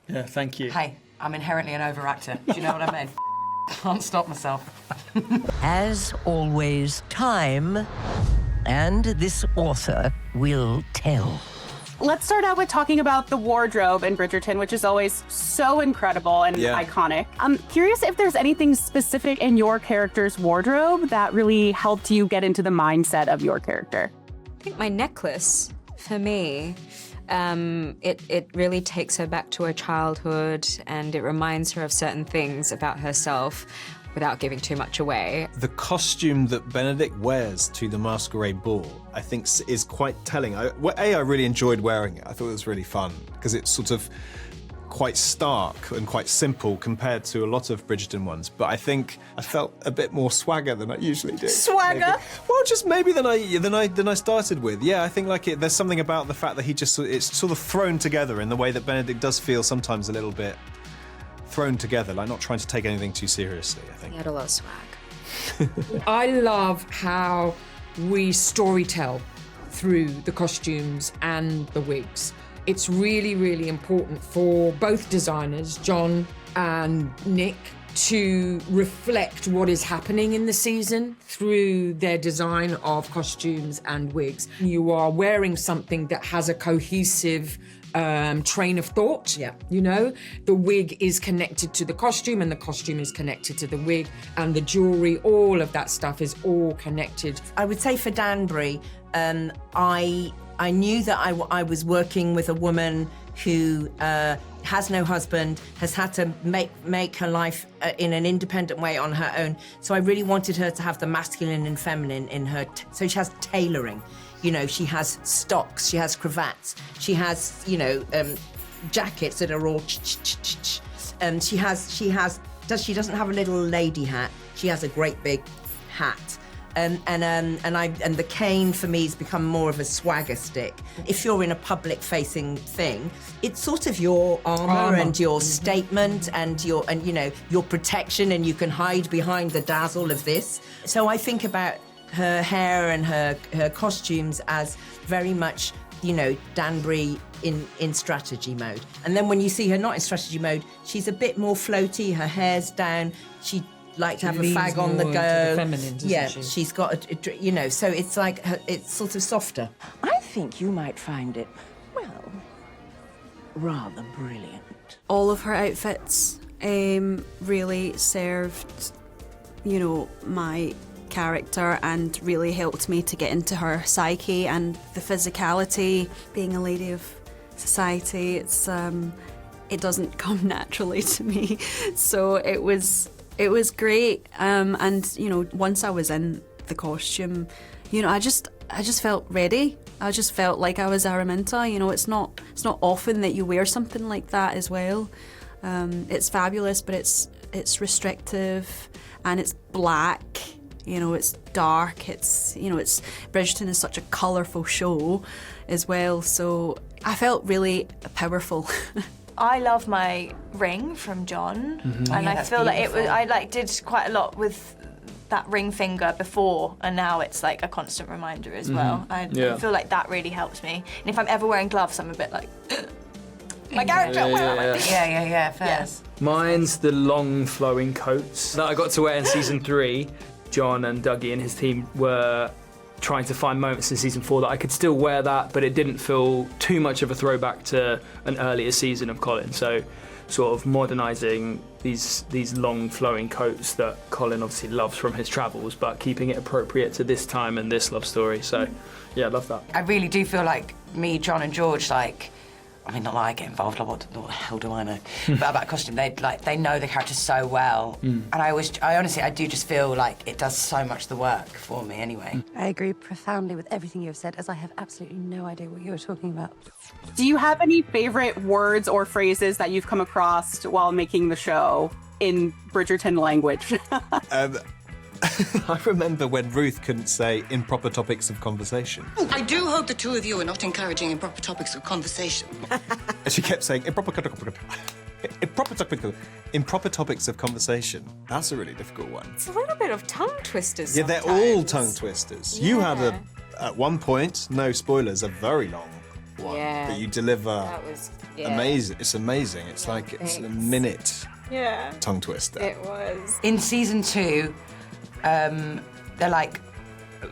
Yeah, thank you. Hey, I'm inherently an overactor. Do you know what I mean? Can't stop myself. As always, time and this author will tell. Let's start out with talking about the wardrobe in Bridgerton, which is always so incredible and iconic. I'm curious if there's anything specific in your character's wardrobe that really helped you get into the mindset of your character. I think my necklace, for me, it really takes her back to her childhood, and it reminds her of certain things about herself without giving too much away. The costume that Benedict wears to the masquerade ball, I think, is quite telling. I really enjoyed wearing it. I thought it was really fun because it's sort of quite stark and quite simple compared to a lot of Bridgerton ones. But I think I felt a bit more swagger than I usually do. Swagger? Maybe. Well, just maybe than I started with. Yeah, I think there's something about the fact that it's sort of thrown together in the way that Benedict does feel sometimes a little bit thrown together, like not trying to take anything too seriously, I think. He had a lot of swag. I love how we storytell through the costumes and the wigs. It's really, really important for both designers, John and Nick, to reflect what is happening in the season through their design of costumes and wigs. You are wearing something that has a cohesive train of thought. Yeah. You know, the wig is connected to the costume and the costume is connected to the wig, and the jewelry, all of that stuff is all connected. I would say for Danbury, I knew that I was working with a woman who has no husband, has had to make her life in an independent way on her own. So I really wanted her to have the masculine and feminine in her. So she has tailoring. You know, she has stocks, she has cravats, she has, jackets that are all she doesn't have a little lady hat. She has a great big hat. And the cane for me has become more of a swagger stick. If you're in a public-facing thing, it's sort of your armor and your statement and your protection, and you can hide behind the dazzle of this. So I think about her hair and her costumes as very much, Danbury in strategy mode. And then when you see her not in strategy mode, she's a bit more floaty. Her hair's down. She like to have a fag on the go. The feminine, she? She's got so it's like it's sort of softer. I think you might find it, well, rather brilliant. All of her outfits really served, my character and really helped me to get into her psyche and the physicality. Being a lady of society, it doesn't come naturally to me. So it was great. And once I was in the costume, I just felt ready. I just felt like I was Araminta. It's not often that you wear something like that as well. It's fabulous, but it's restrictive and it's black. It's dark. It's Bridgerton is such a colourful show as well. So I felt really powerful. I love my ring from John, and I feel beautiful. Like I did quite a lot with that ring finger before, and now it's like a constant reminder as well. I feel like that really helps me. And if I'm ever wearing gloves, I'm a bit like, my character. Yeah. Fair. Yes. Mine's the long flowing coats that I got to wear in season 3. John and Dougie and his team were trying to find moments in season 4 that I could still wear that, but it didn't feel too much of a throwback to an earlier season of Colin. So sort of modernising these long flowing coats that Colin obviously loves from his travels, but keeping it appropriate to this time and this love story. So yeah, I love that. I really do feel like me, John and George, not that I get involved, like what the hell do I know? But about costume, they know the characters so well. And I honestly do just feel like it does so much the work for me anyway. I agree profoundly with everything you've said, as I have absolutely no idea what you were talking about. Do you have any favorite words or phrases that you've come across while making the show in Bridgerton language? I remember when Ruth couldn't say improper topics of conversation. I do hope the two of you are not encouraging improper topics of conversation. And she kept saying improper topics of conversation. That's a really difficult one. It's a little bit of tongue twisters. Yeah, they're all tongue twisters. Yeah. You had at one point, no spoilers, a very long one Yeah. that you deliver. That was Amazing. It's amazing. It's like it's a minute tongue twister. It was. In season 2, they're like,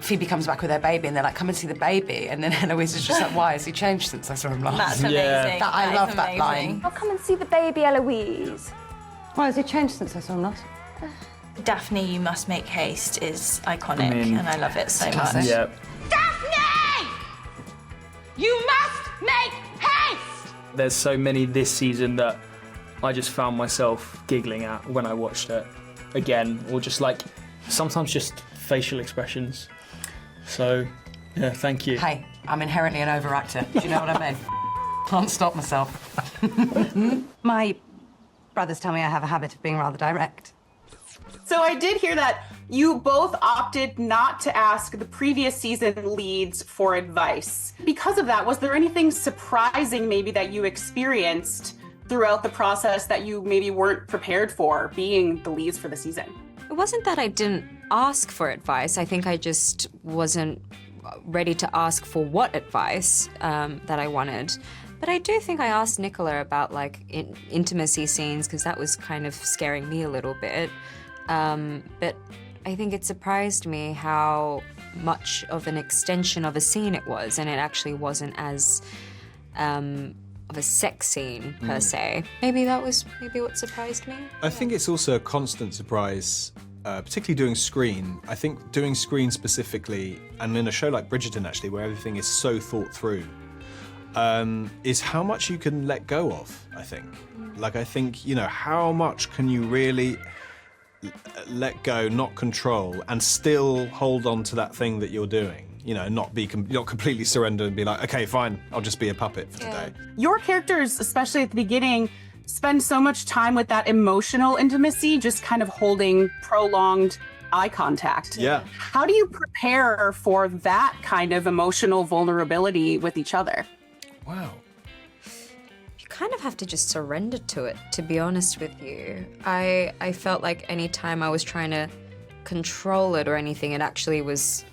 Phoebe comes back with her baby and they're like, come and see the baby. And then Eloise is just like, why has he changed since I saw him last? That's amazing. I love that line. I'll come and see the baby, Eloise. Why has he changed since I saw him last? Daphne, you must make haste is iconic, and I love it so much. Yeah. Daphne! You must make haste! There's so many this season that I just found myself giggling at when I watched it again, or just like sometimes just facial expressions. So, yeah, thank you. Hey, I'm inherently an overactor. Do you know what I mean? Can't stop myself. My brothers tell me I have a habit of being rather direct. So I did hear that you both opted not to ask the previous season leads for advice. Because of that, was there anything surprising maybe that you experienced throughout the process that you maybe weren't prepared for being the leads for the season? It wasn't that I didn't ask for advice. I think I just wasn't ready to ask for what advice that I wanted. But I do think I asked Nicola about like intimacy scenes because that was kind of scaring me a little bit. But I think it surprised me how much of an extension of a scene it was, and it actually wasn't as of a sex scene per se. Maybe that was what surprised me. I think it's also a constant surprise, particularly doing screen. I think doing screen specifically, and in a show like Bridgerton actually, where everything is so thought through, is how much you can let go of, I think. Like, I think, how much can you really let go, not control, and still hold on to that thing that you're doing? Not completely surrender and be like, okay, fine, I'll just be a puppet for today. Your characters, especially at the beginning, spend so much time with that emotional intimacy, just kind of holding prolonged eye contact. Yeah. How do you prepare for that kind of emotional vulnerability with each other? Wow. You kind of have to just surrender to it, to be honest with you. I felt like any time I was trying to control it or anything, it actually was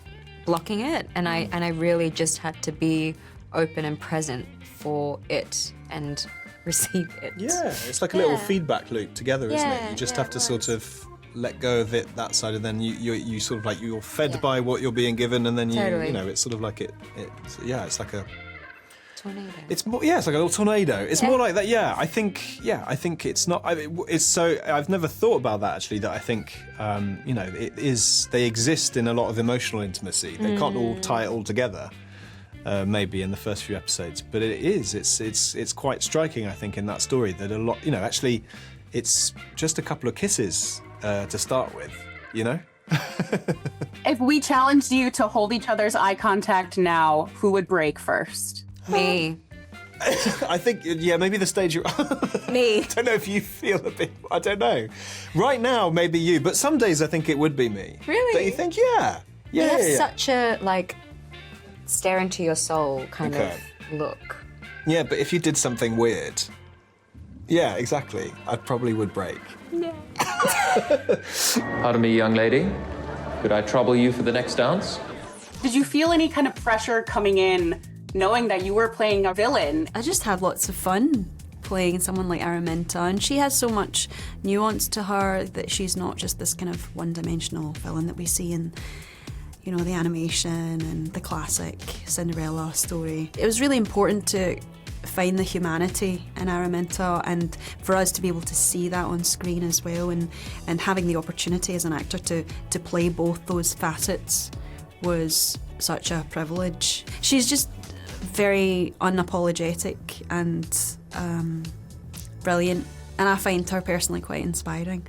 blocking it, and I really just had to be open and present for it and receive it. Yeah, it's like a little feedback loop together, isn't it? You just have to sort of let go of it, that side, and then you sort of like you're fed by what you're being given, and then it's sort of like it's like a tornado. It's more, it's like a little tornado. It's more like that. I think it's not. It's so. I've never thought about that actually. That I think, it is. They exist in a lot of emotional intimacy. They can't all tie it all together. Maybe in the first few episodes, but it is. It's quite striking. I think in that story that a lot. Actually, it's just a couple of kisses to start with. If we challenged you to hold each other's eye contact now, who would break first? Me. I think, maybe the stage you're Me. I don't know if you feel a bit, I don't know. Right now, maybe you, but some days I think it would be me. Really? Don't you think? Yeah. You have such a, stare into your soul kind of look. Yeah, but if you did something weird, yeah, exactly, I probably would break. Yeah. Pardon me, young lady. Could I trouble you for the next dance? Did you feel any kind of pressure coming in knowing that you were playing a villain? I just had lots of fun playing someone like Araminta, and she has so much nuance to her that she's not just this kind of one-dimensional villain that we see in, the animation and the classic Cinderella story. It was really important to find the humanity in Araminta and for us to be able to see that on screen as well, and having the opportunity as an actor to play both those facets was such a privilege. She's just very unapologetic and brilliant, and I find her personally quite inspiring.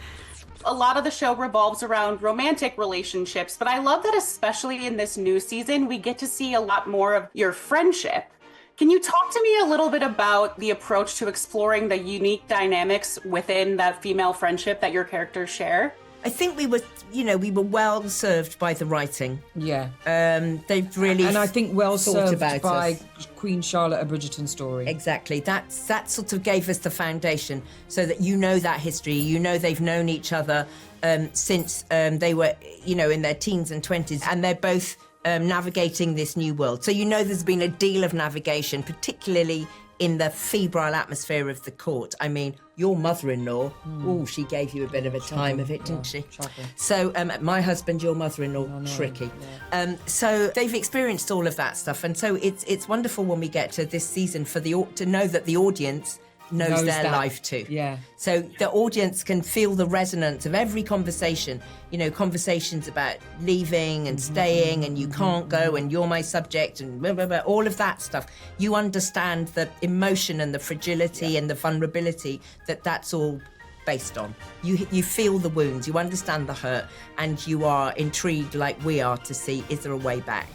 A lot of the show revolves around romantic relationships, but I love that especially in this new season, we get to see a lot more of your friendship. Can you talk to me a little bit about the approach to exploring the unique dynamics within that female friendship that your characters share? I think we were well served by the writing. Yeah. They've really and I think well thought served about by us. Queen Charlotte, a Bridgerton story. Exactly. That sort of gave us the foundation, so that that history. They've known each other since they were in their teens and 20s, and they're both navigating this new world. So you know there's been a deal of navigation, particularly in the febrile atmosphere of the court. I mean, your mother-in-law, she gave you a bit of a time of it, didn't she? Shocking. So my husband, your mother-in-law, tricky. Yeah. So they've experienced all of that stuff, and so it's wonderful when we get to this season to know that the audience knows their life too. Yeah. So the audience can feel the resonance of every conversation. You know, conversations about leaving and staying and you can't go and you're my subject and blah, blah, blah, all of that stuff. You understand the emotion and the fragility and the vulnerability that's all based on. You feel the wounds, you understand the hurt, and you are intrigued like we are to see, is there a way back?